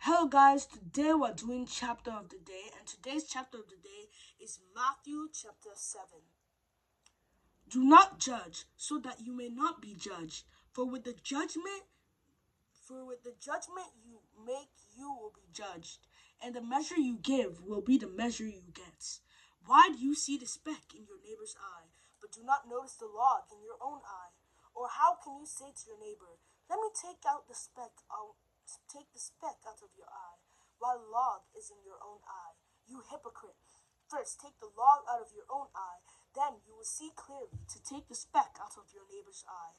Hello guys, today we're doing chapter of the day and today's chapter of the day is Matthew chapter 7. Do not judge so that you may not be judged, for with the judgment you make you will be judged, and the measure you give will be the measure you get. Why do you see the speck in your neighbor's eye, but do not notice the log in your own eye? Or how can you say to your neighbor, let me take the speck out of your eye, while the log is in your own eye? You hypocrite! First take the log out of your own eye, then you will see clearly to take the speck out of your neighbor's eye.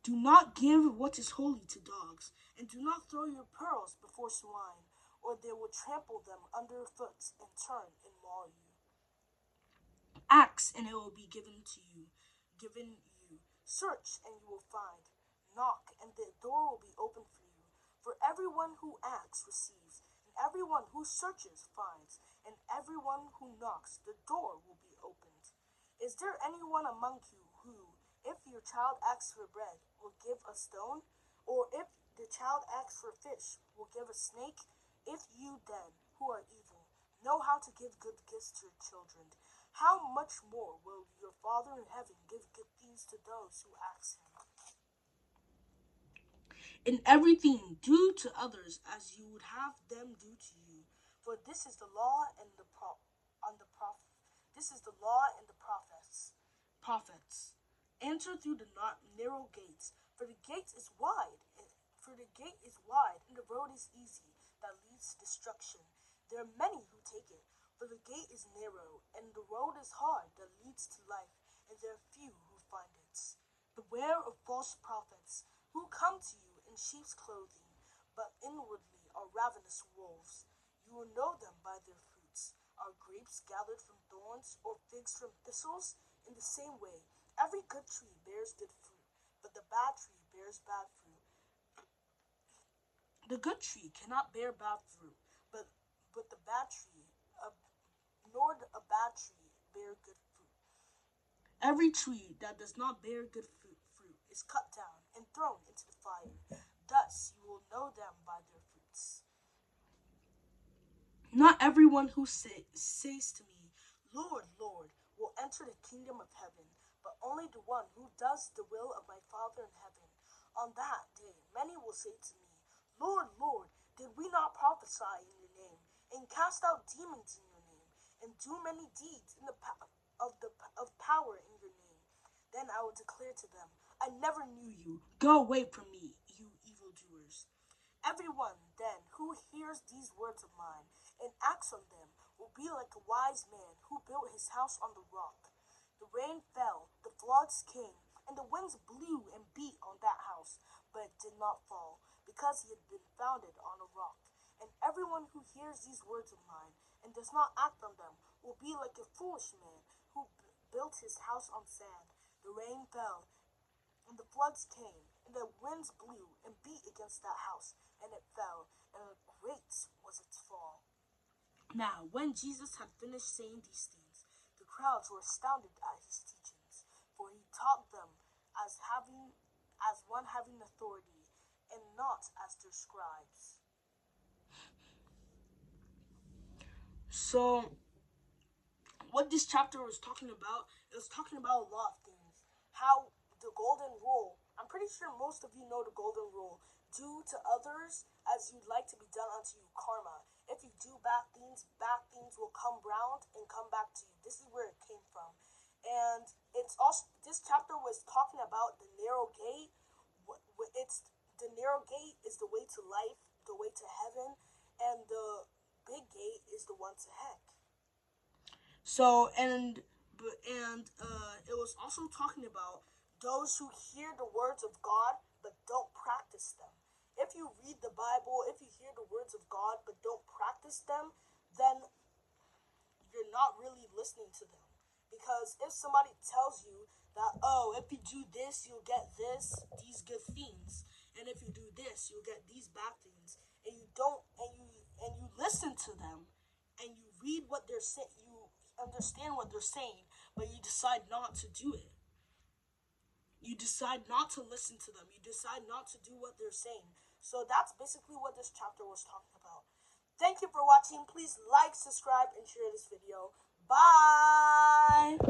Do not give what is holy to dogs, and do not throw your pearls before swine, or they will trample them underfoot and turn and maul you. Ask, and it will be given you. Search, and you will find. Knock, and the door will be opened for you. For everyone who asks receives, and everyone who searches finds, and everyone who knocks, the door will be opened. Is there anyone among you who, if your child asks for bread, will give a stone? Or if the child asks for fish, will give a snake? If you then, who are evil, know how to give good gifts to your children, how much more will your Father in heaven give good things to those who ask him? In everything, do to others as you would have them do to you. For this is the law and the on the prophet. This is the law and the prophets. Prophets. Enter through the narrow gates, for the gate is wide, and the road is easy that leads to destruction. There are many who take it, for the gate is narrow, and the road is hard that leads to life, and there are few who find it. Beware of false prophets, who come to you in sheep's clothing, but inwardly are ravenous wolves. You will know them by their fruits. Are grapes gathered from thorns, or figs from thistles? In the same way, every good tree bears good fruit, but the bad tree bears bad fruit. The good tree cannot bear bad fruit, but the bad tree, nor a bad tree bear good fruit. Every tree that does not bear good fruit is cut down and thrown into the fire. Thus you will know them by their fruits. Not everyone who says to me, Lord, Lord, will enter the kingdom of heaven, but only the one who does the will of my Father in heaven. On that day, many will say to me, Lord, Lord, did we not prophesy in your name, and cast out demons in your name, and do many deeds of power in your name? Then I will declare to them, I never knew you. Go away from me, you evildoers. Everyone, then, who hears these words of mine and acts on them will be like a wise man who built his house on the rock. The rain fell, the floods came, and the winds blew and beat on that house, but it did not fall, because it had been founded on a rock. And everyone who hears these words of mine and does not act on them will be like a foolish man who built his house on sand. The rain fell, and the floods came, and the winds blew and beat against that house, and it fell, and great was its fall. Now, when Jesus had finished saying these things, the crowds were astounded at his teachings, for he taught them as one having authority, and not as their scribes. So, what this chapter was talking about, it was talking about a lot of things. How the golden rule, I'm pretty sure most of you know the golden rule. Do to others as you'd like to be done unto you, karma. If you do bad things will come round and come back to you. This is where it came from. And it's also, this chapter was talking about the narrow gate. It's the narrow gate is the way to life, the way to heaven, and the big gate is the one to heck. So it was also talking about those who hear the words of God but don't practice them. If you read the Bible, if you hear the words of God but don't practice them, then you're not really listening to them. Because if somebody tells you that, oh, if you do this, you'll get these good things, and if you do this, you'll get these bad things, and you don't, and you listen to them, and you read what they're saying, you understand what they're saying, but you decide not to do it. You decide not to listen to them. You decide not to do what they're saying. So that's basically what this chapter was talking about. Thank you for watching. Please like, subscribe, and share this video. Bye!